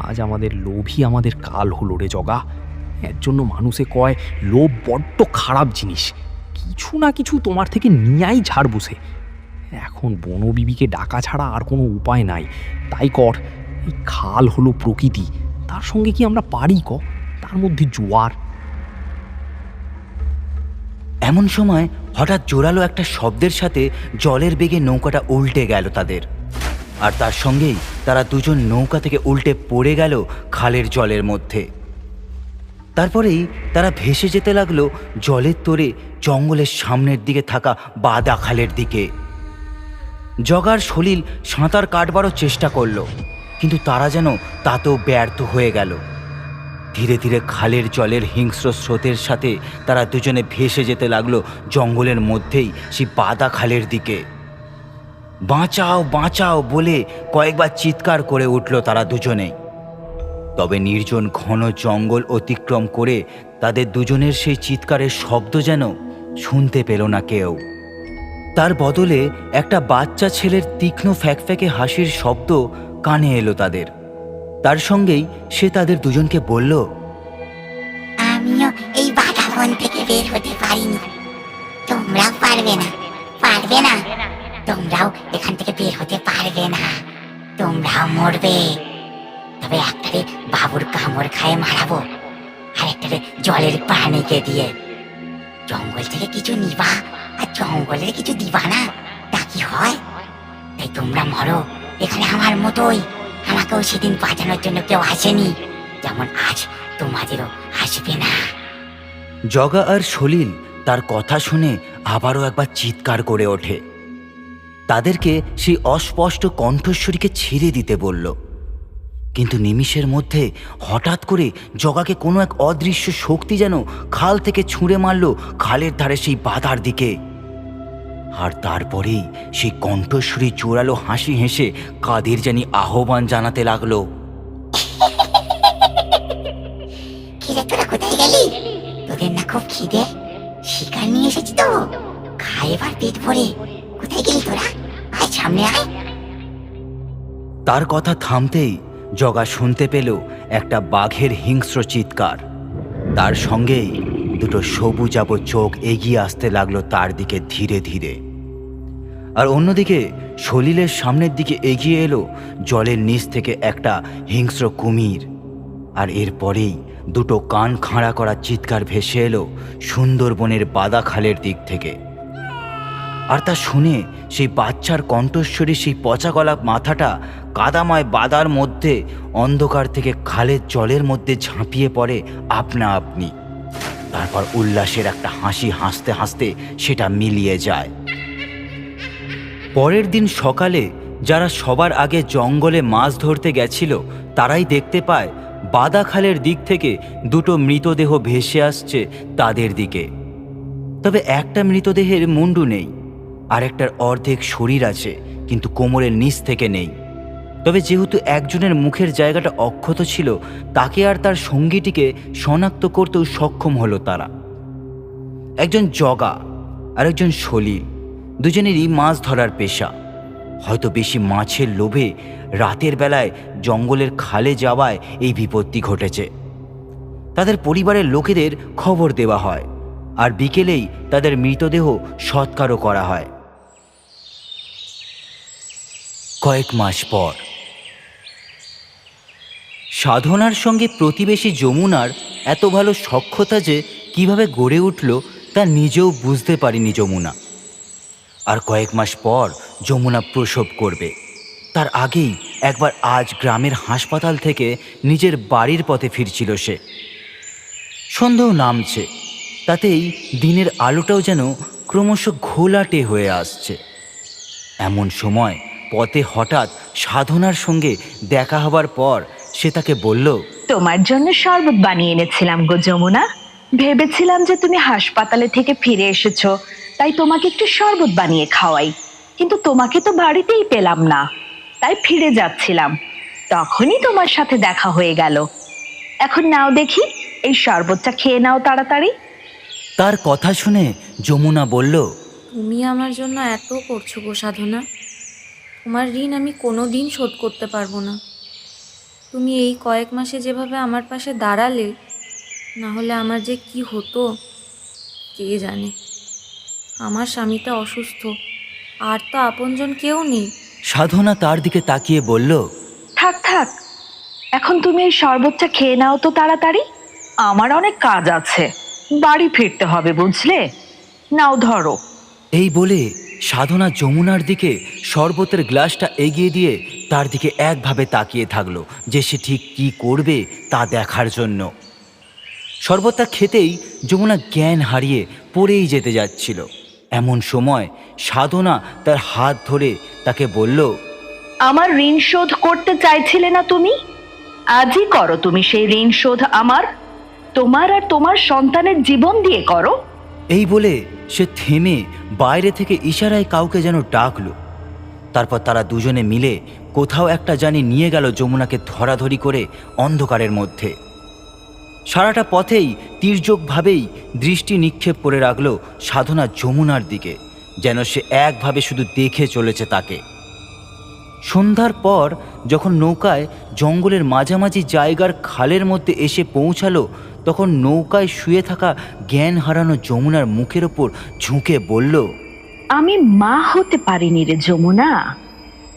S8: আজ আমাদের লোভই আমাদের কাল হলো রে জগা। এর জন্য মানুষে কয় লোভ বড্ড খারাপ জিনিস। কি কিছু না কিছু তোমার থেকে নিয়াই ছাড় বসে। এখন বনবিবিকে ডাকা ছাড়া আর কোনো উপায় নাই। তাই কর, এই খাল হলো প্রকৃতি, তার সঙ্গে কি আমরা পারি তার মধ্যে জোয়ার।
S1: এমন সময় হঠাৎ জোরালো একটা শব্দের সাথে জলের বেগে নৌকাটা উল্টে গেল তাদের, আর তার সঙ্গেই তারা দুজন নৌকা থেকে উল্টে পড়ে গেল খালের জলের মধ্যে। তারপরেই তারা ভেসে যেতে লাগলো জলের তোরে জঙ্গলের সামনের দিকে থাকা বাদা খালের দিকে। জগার সলিল সাঁতার কাটবারও চেষ্টা করলো, কিন্তু তারা যেন তাতেও ব্যর্থ হয়ে গেল। ধীরে ধীরে খালের জলের হিংস্র স্রোতের সাথে তারা দুজনে ভেসে যেতে লাগলো জঙ্গলের মধ্যেই সেই বাদা খালের দিকে। বাঁচাও বাঁচাও বলে কয়েকবার চিৎকার করে উঠল তারা দুজনেই। তবে নির্জন ঘন জঙ্গল অতিক্রম করে তাদের দুজনের সেই চিৎকারের শব্দ যেন শুনতে পেল না কেউ। তার বদলে একটা বাচ্চা ছেলের তীক্ষ্ণ ফ্যাকফ্যাকে হাসির শব্দ কানে এলো তাদের। তার সঙ্গেই সে তাদের দুজনকে বলল,
S3: আমিও এই বাধা বন থেকে বের হতে পারিনি, তোমরাও পারবে না, পারবে না, তোমরাও এখান থেকে বের হতে পারবে না, তোমরাও মরবে। তবে একটারে বাবুর কামড় খায়ে মারাবো, আর একটারে জলের প্রাণীকে দিয়ে। জঙ্গল থেকে কিছু নিবা আর জঙ্গলের কিছু দিবা না, তা কি হয়? তাই তোমরা মরো এখানে আমার মতোই। আমাকেও সেদিন বাঁচানোর জন্য কেউ আসেনি, যেমন আজ তোমাদেরও আসবে না।
S1: জগা আর সলিল তার কথা শুনে আবারও একবার চিৎকার করে ওঠে। তাদেরকে সেই অস্পষ্ট কণ্ঠস্বরীকে ছেড়ে দিতে বলল, কিন্তু নিমিষের মধ্যে হঠাৎ করে জগাকে কোনো এক অদৃশ্য শক্তি যেন খাল থেকে ছুঁড়ে মারল খালের ধারে সেই বাধার দিকে। আর তারপরেই সেই কণ্ঠস্বরী জোরালো হাসি হেসে কাদের জানি আহ্বান জানাতে লাগলো।
S3: খিদে তোরা কোথায় গেলি? তোদের না খুব খিদে? শিকার নিয়ে এসেছি তো, খা এবার পেট ভরে। কোথায় গেলি তোরা? আয় সামনে আয়।
S1: তার কথা থামতেই জগা শুনতে পেল একটা বাঘের হিংস্র চিৎকার। তার সঙ্গেই দুটো সবুজাব চোখ এগিয়ে আসতে লাগলো তার দিকে ধীরে ধীরে। আর অন্যদিকে সলিলের সামনের দিকে এগিয়ে এলো জলের নিচ থেকে একটা হিংস্র কুমির। আর এরপরেই দুটো কান খাড়া করা চিৎকার ভেসে এলো সুন্দরবনের বাদা খালের দিক থেকে। আর তা শুনে সেই বাচ্চার কণ্ঠস্বরী সেই পচা গলা মাথাটা কাদাময় বাদার মধ্যে অন্ধকার থেকে খালের জলের মধ্যে ঝাঁপিয়ে পড়ে আপনা আপনি। তারপর উল্লাসের একটা হাসি হাসতে হাসতে সেটা মিলিয়ে যায়। পরের দিন সকালে যারা সবার আগে জঙ্গলে মাছ ধরতে গেছিল তারাই দেখতে পায় বাদা খালের দিক থেকে দুটো মৃতদেহ ভেসে আসছে তাদের দিকে। তবে একটা মৃতদেহের মুন্ডু নেই, আর একটার অর্ধেক শরীর আছে, কিন্তু কোমরের নিচ থেকে নেই। তবে যেহেতু একজনের মুখের জায়গাটা অক্ষত ছিল, তাকে আর তার সঙ্গীটিকে শনাক্ত করতেও সক্ষম হলো তারা। একজন জগা আর একজন সলিল, দুজনেরই মাছ ধরার পেশা। হয়তো বেশি মাছের লোভে রাতের বেলায় জঙ্গলের খালে যাওয়ায় এই বিপত্তি ঘটেছে। তাদের পরিবারের লোকেদের খবর দেওয়া হয়, আর বিকেলেই তাদের মৃতদেহ সৎকারও করা হয়। কয়েক মাস পর সাধনার সঙ্গে প্রতিবেশী যমুনার এত ভালো সখ্যতা যে কিভাবে গড়ে উঠল তা নিজেও বুঝতে পারেনি যমুনা। আর কয়েক মাস পর যমুনা প্রসব করবে। তার আগেই একবার আজ গ্রামের হাসপাতাল থেকে নিজের বাড়ির পথে ফিরছিল সে। সন্দেহ নামছে, তাতেই দিনের আলোটাও যেন ক্রমশ ঘোলাটে হয়ে আসছে। এমন সময় পথে হঠাৎ সাধনার সঙ্গে দেখা হবার পর সে তাকে বলল,
S9: তোমার জন্য শরবত বানিয়ে এনেছিলাম গো যমুনা। ভেবেছিলাম যে তুমি হাসপাতালে থেকে ফিরে এসেছো, তাই তোমাকে একটু শরবত বানিয়ে খাওয়াই, কিন্তু তোমাকে তো বাড়িতেই পেলাম না, তাই ফিরে যাচ্ছিলাম। তখনই তোমার সাথে দেখা হয়ে গেল। এখন নাও দেখি, এই শরবতটা খেয়ে নাও তাড়াতাড়ি।
S1: তার কথা শুনে যমুনা বলল,
S4: তুমি আমার জন্য এত করছো গো সাধনা, তোমার ঋণ আমি কোনো দিন শোধ করতে পারবো না। তুমি এই কয়েক মাসে যেভাবে আমার পাশে দাঁড়ালে, না হলে আমার যে কি হতো কে জানে। আমার স্বামীটা অসুস্থ, আর তো আপনজন কেউ নেই।
S1: সাধনা তার দিকে তাকিয়ে বলল,
S9: থাক থাক, এখন তুমি এই শরবতটা খেয়ে নাও তো তাড়াতাড়ি। আমার অনেক কাজ আছে, বাড়ি ফিরতে হবে বুঝলে। নাও ধরো।
S1: এই বলে সাধনা যমুনার দিকে শরবতের গ্লাসটা এগিয়ে দিয়ে তার দিকে একভাবে তাকিয়ে থাকলো, যে সে ঠিক কী করবে তা দেখার জন্য। শরবতটা খেতেই যমুনা জ্ঞান হারিয়ে পড়েই যেতে যাচ্ছিল। এমন সময় সাধনা তার হাত ধরে তাকে বলল,
S9: আমার ঋণ শোধ করতে চাইছিলে না তুমি? আজই করো তুমি সেই ঋণ শোধ আমার, তোমার আর তোমার সন্তানের জীবন দিয়ে করো।
S1: এই বলে সে থেমে বাইরে থেকে ইশারায় কাউকে যেন ডাকলো। তারপর তারা দুজনে মিলে কোথাও একটা জানি নিয়ে গেল যমুনাকে ধরাধরি করে অন্ধকারের মধ্যে। সারাটা পথেই তির্যকভাবেই দৃষ্টি নিক্ষেপ করে রাখলো সাধনা যমুনার দিকে, যেন সে একভাবে শুধু দেখে চলেছে তাকে। সন্ধ্যার পর যখন নৌকায় জঙ্গলের মাঝামাঝি জায়গার খালের মধ্যে এসে পৌঁছালো, তখন নৌকায় শুয়ে থাকা জ্ঞান হারানো যমুনার মুখের ওপর ঝুঁকে বলল,
S9: আমি মা হতে পারিনি রে যমুনা,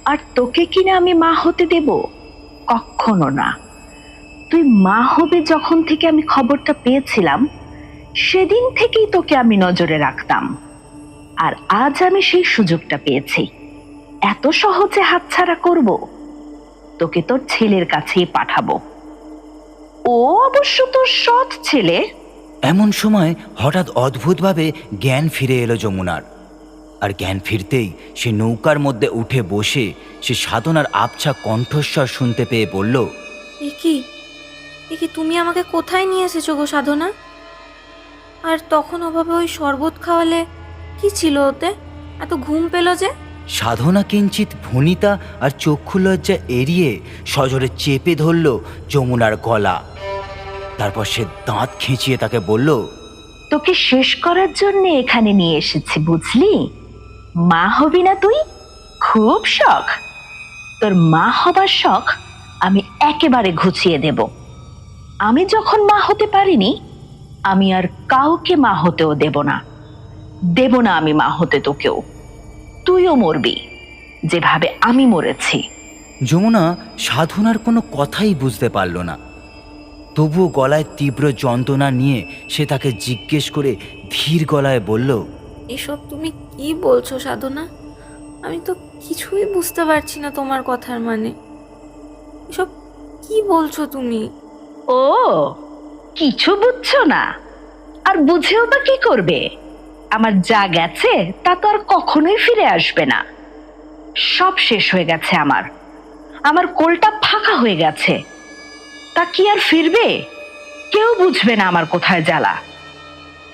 S9: আর তোকে কিনা আমি মা হতে দেব? কখনো না। তুই মা হবে যখন থেকে আমি খবরটা পেয়েছিলাম, সেদিন থেকেই তোকে আমি নজরে রাখতাম, আর আজ আমি সেই সুযোগটা পেয়েছি। এত সহজে হাতছাড়া করব? তোকে তোর ছেলের কাছেই পাঠাবো। ও অবশ্য তোর সৎ ছেলে।
S1: এমন সময় হঠাৎ অদ্ভুতভাবে জ্ঞান ফিরে এলো যমুনার। আর জ্ঞান ফিরতেই সে নৌকার মধ্যে উঠে বসে সে সাধনার আবছা কণ্ঠস্বর শুনতে পেয়ে বলল,
S4: এ কি তুমি আমাকে কোথায় নিয়ে এসেছো গো সাধনা? আর তখন ওভাবে ওই শরবত খাওয়ালে কি ছিল ওতে? এত ঘুম পেল যে?
S1: সাধনা কিঞ্চিত ভনিতা আর চক্ষু লজ্জা এড়িয়ে সজোরে চেপে ধরল যমুনার গলা। তারপর সে দাঁত খিঁচিয়ে তাকে বলল,
S9: তোকে শেষ করার জন্য এখানে নিয়ে এসেছি বুঝলি। মা হবি না তুই? খুব শখ। তোর মা হবার শখ আমি একেবারে ঘুচিয়ে দেব। আমি যখন মা হতে পারিনি, আমি আর কাউকে মা হতেও দেব না। দেব না আমি মা হতে তোকেও। তুইও মরবি যেভাবে আমি মরেছি।
S1: যমুনা সাধনার কোনো কথাই বুঝতে পারল না। তবুও গলায় তীব্র যন্ত্রণা নিয়ে সে তাকে জিজ্ঞেস করে ধীর গলায় বলল,
S4: এসব তুমি কি বলছো সাধনা? আমি তো কিছুই বুঝতে পারছি না তোমার কথার মানে। এসব কি বলছো তুমি?
S9: ও, কিছু বুঝছো না? আর বুঝেও বা কি করবে? আমার যা গেছে তা তো আর কখনোই ফিরে আসবে না। সব শেষ হয়ে গেছে আমার কোলটা ফাঁকা হয়ে গেছে। তা কি আর ফিরবে? কেউ বুঝবে না আমার কোথায় জ্বালা।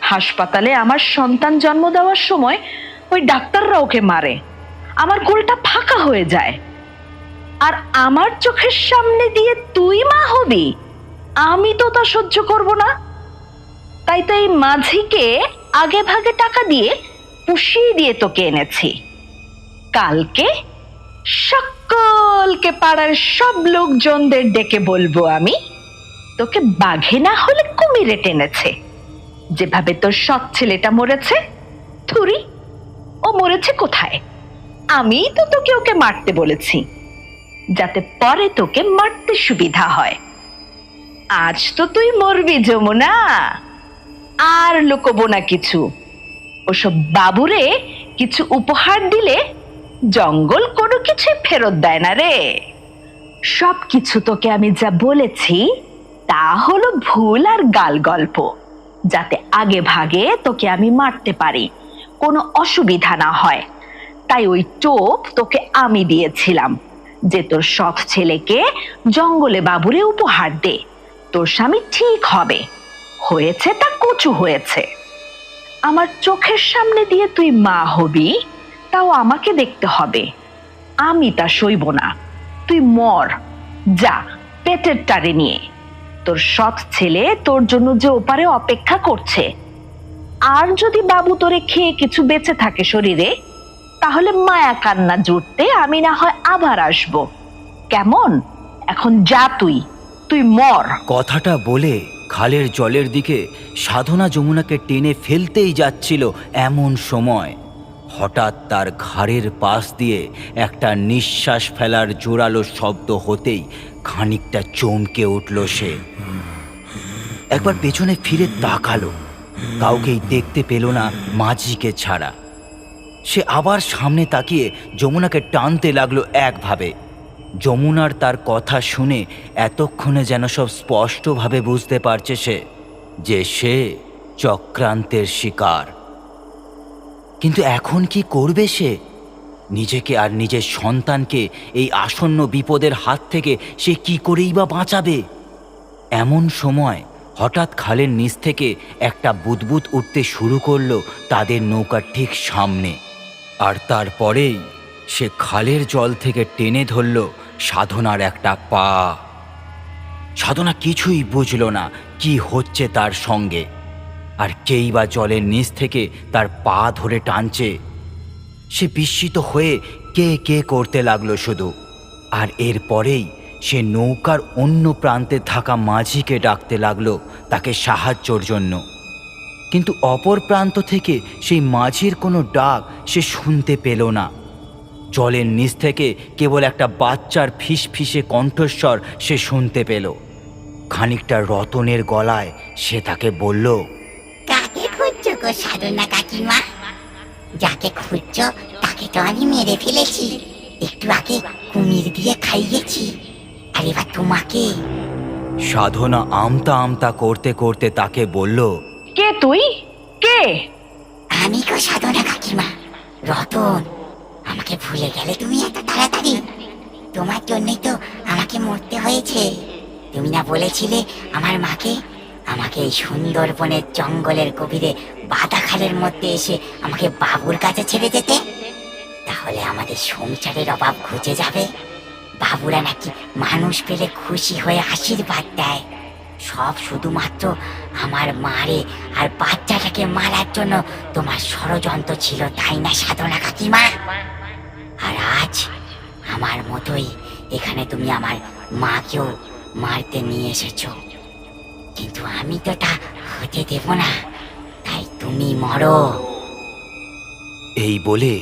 S9: হাসপাতালে আমার সন্তান জন্ম দেওয়ার সময় ওই ডাক্তাররা ওকে মারে, আমার কোলটা ফাঁকা হয়ে যায়। আর আমার চোখের সামনে দিয়ে তুই মা হবি? আমি তো তা সহ্য করব না। তাই তো এই মাঝিকে আগে ভাগে টাকা দিয়ে পুষিয়ে দিয়ে তোকে এনেছি। কালকে সকলকে পাড়ার সব লোকজনদের ডেকে বলবো আমি তোকে বাঘে না হলে কুমিরে টেনেছে। যেভাবে তোর সৎ ছেলেটা মরেছে, থুরি, ও মরেছে কোথায়? আমিই তো তোকে ওকে মারতে বলেছি, যাতে পরে তোকে মারতে সুবিধা হয়। আজ তো তুই মরবি যমুনা, আর লুকোবো না কিছু। ওসব বাবুরে কিছু উপহার দিলে জঙ্গল কোনো কিছু ফেরত দেয় না রে। সব কিছু তোকে আমি যা বলেছি তা হলো ভুল আর গাল গল্প, যাতে আগে ভাগে তোকে আমি মারতে পারি, কোনো অসুবিধা না হয়। তাই ওই টোপ তোকে আমি দিয়েছিলাম যে তোর সৎ ছেলেকে জঙ্গলে বাবুরে উপহার দে, তোর স্বামী ঠিক হবে। হয়েছে তা কচু হয়েছে। আমার চোখের সামনে দিয়ে তুই মা হবি, তাও আমাকে দেখতে হবে। আমি তা সইব না। তুই মর, যা পেটের টারে নিয়ে। তোর সৎ ছেলে তোর জন্য যে ওপারে অপেক্ষা করছে। আর যদি বাবু তোরে খেয়ে কিছু বেঁচে থাকে শরীরে, তাহলে মায়া কান্না জুটতে আমি না হয় আবার আসবো। কেমন? এখন যা, তুই মর।
S1: কথাটা বলে খালের জলের দিকে সাধনা যমুনাকে টেনে ফেলতেই যাচ্ছিল, এমন সময় হঠাৎ তার ঘাড়ের পাশ দিয়ে একটা নিঃশ্বাস ফেলার জোরালো শব্দ হতেই খানিকটা চমকে উঠল সে। একবার পেছনে ফিরে তাকালো, কাউকেই দেখতে পেল না মাঝিকে ছাড়া। সে আবার সামনে তাকিয়ে যমুনাকে টানতে লাগলো একভাবে। যমুনার তার কথা শুনে এতক্ষণে যেন সব স্পষ্টভাবে বুঝতে পারছে সে যে সে চক্রান্তের শিকার। কিন্তু এখন কি করবে সে? নিজেকে আর নিজের সন্তানকে এই আসন্ন বিপদের হাত থেকে সে কি করেই বা বাঁচাবে? এমন সময় হঠাৎ খালের নিচ থেকে একটা বুদবুদ উঠতে শুরু করলো তাদের নৌকার ঠিক সামনে। আর তারপরেই সে খালের জল থেকে টেনে ধরল সাধনার একটা পা। সাধনা কিছুই বুঝল না কি হচ্ছে তার সঙ্গে, আর কেই বা জলের নিচ থেকে তার পা ধরে টানছে। সে বিস্মিত হয়ে কে কে করতে লাগলো শুধু। আর এরপরেই সে নৌকার অন্য প্রান্তে থাকা মাঝিকে ডাকতে লাগলো তাকে সাহায্যর জন্য। কিন্তু অপর প্রান্ত থেকে সেই মাঝির কোনো ডাক সে শুনতে পেল না। জলের নিচ থেকে কেবল একটা বাচ্চার ফিসফিসে কণ্ঠস্বর সে শুনতে পেল। খানিকটা রতনের গলায় সে তাকে বলল,
S3: কাকে খুঁজছো গো সাধনা কাকিমা? যাকে খুঁজছো তাকে তো আমি মেরে ফেলেছি, একটু আগে কুমির দিয়ে খাইয়েছি, আর এবার তোমাকে।
S1: সাধনা আমতা আমতা করতে করতে তাকে বলল,
S9: কে তুই? কে?
S3: আমি গো সাধনা কাকিমা, রতন। আমাকে ভুলে গেলে তুমি এত তাড়াতাড়ি? তোমার জন্যই তো আমাকে মরতে হয়েছে। তুমি না বলেছিলে আমার মাকে আমাকে এই সুন্দরবনের জঙ্গলের গভীরে বাদা খালের মধ্যে এসে আমাকে বাবুর কাছে ছেড়ে যেতে? তাহলে আমাদের সংসারের অভাব ঘুচে যাবে। বাবুরা নাকি মানুষ পেলে খুশি হয়ে আশীর্বাদ দেয়। সব শুধুমাত্র আমার মারে আর বাচ্চাটাকে মারার জন্য তোমার ষড়যন্ত্র ছিল, তাই না সাধনা কাকিমা? আর আজ আমার মতোই এখানে তুমি আমার মাকেও মারতে নিয়ে এসেছো, কিন্তু আমি তো তা হতে দেব না, তাই তুমি মরো।
S1: এই বলে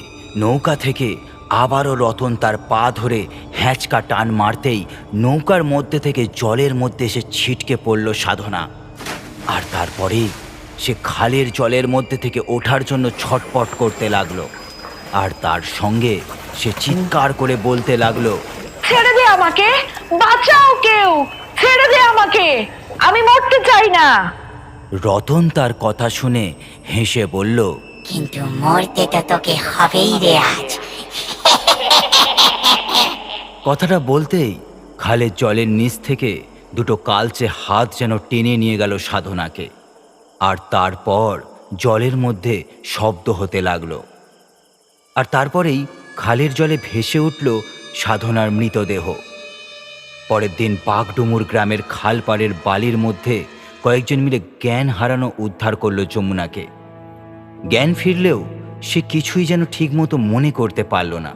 S1: নৌকা থেকে আবারও রতন তার পা ধরে হ্যাঁচকা টান মারতেই নৌকার মধ্যে থেকে জলের মধ্যে এসে ছিটকে পড়ল সাধনা। আর তারপরে সে খালের জলের মধ্যে থেকে ওঠার জন্য ছটপট করতে লাগলো। আর তার সঙ্গে সে চিৎকার করে বলতে লাগলো,
S9: ছেড়ে দে আমাকে, বাঁচাও কেউ, ছেড়ে দে আমাকে, আমি মরতে চাই না।
S1: রতন তার কথা শুনে হেসে বলল,
S3: কিন্তু মরতে তো তোকে হবেই রে আজ।
S1: কথাটা বলতেই খালের জলের নিচ থেকে দুটো কালচে হাত যেন টেনে নিয়ে গেল সাধনাকে। আর তারপর জলের মধ্যে শব্দ হতে লাগলো। আর তারপরেই খালের জলে ভেসে উঠল সাধনার মৃতদেহ। পরের দিন বাঘডুমুর গ্রামের খালপাড়ের বালির মধ্যে কয়েকজন মিলে জ্ঞান হারানো উদ্ধার করল যমুনাকে। জ্ঞান ফিরলেও সে কিছুই যেন ঠিকমতো মনে করতে পারল না।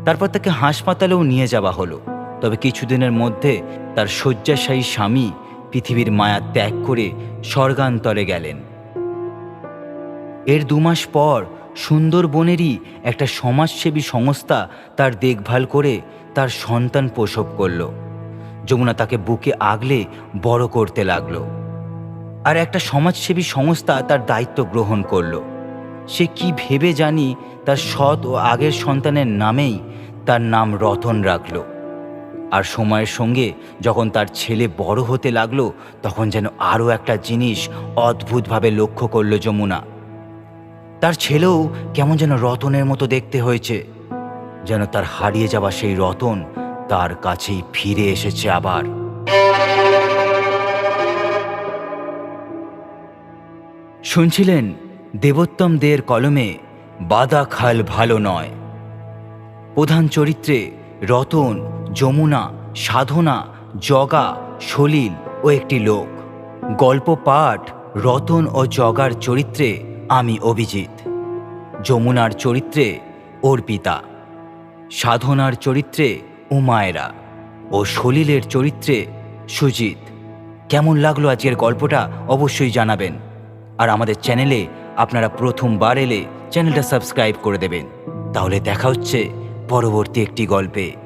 S1: তারপর তাকে হাসপাতালেও নিয়ে যাওয়া হলো। তবে কিছুদিনের মধ্যে তার শয্যাশায়ী স্বামী পৃথিবীর মায়া ত্যাগ করে স্বর্গান্তরে গেলেন। এর 2 মাস পর সুন্দরবনেরই একটা সমাজসেবী সংস্থা তার দেখভাল করে তার সন্তান প্রসব করল। যমুনা তাকে বুকে আগলে বড় করতে লাগলো। আর একটা সমাজসেবী সংস্থা তার দায়িত্ব গ্রহণ করলো। সে কি ভেবে জানি তার সৎ ও আগের সন্তানের নামেই তার নাম রতন রাখল। আর সময়ের সঙ্গে যখন তার ছেলে বড় হতে লাগলো, তখন যেন আরও একটা জিনিস অদ্ভুতভাবে লক্ষ্য করল যমুনা। তার ছেলেও কেমন যেন রতনের মতো দেখতে হয়েছে, যেন তার হারিয়ে যাওয়া সেই রতন তার কাছেই ফিরে এসেছে আবার। শুনছিলেন দেবোত্তম দের কলমে বাদা খাল ভালো নয়। প্রধান চরিত্রে রতন, যমুনা, সাধনা, জগা, সলিল ও একটি লোক। গল্প পাঠ রতন ও জগার চরিত্রে আমি অভিজিৎ, যমুনার চরিত্রে অর্পিতা, সাধনার চরিত্রে উমায়রা ও সলিলের চরিত্রে সুজিত। কেমন লাগলো আজকের গল্পটা অবশ্যই জানাবেন। আর আমাদের চ্যানেলে আপনারা প্রথমবার এলে চ্যানেলটা সাবস্ক্রাইব করে দেবেন। তাহলে দেখা হচ্ছে পরবর্তী একটি গল্পে।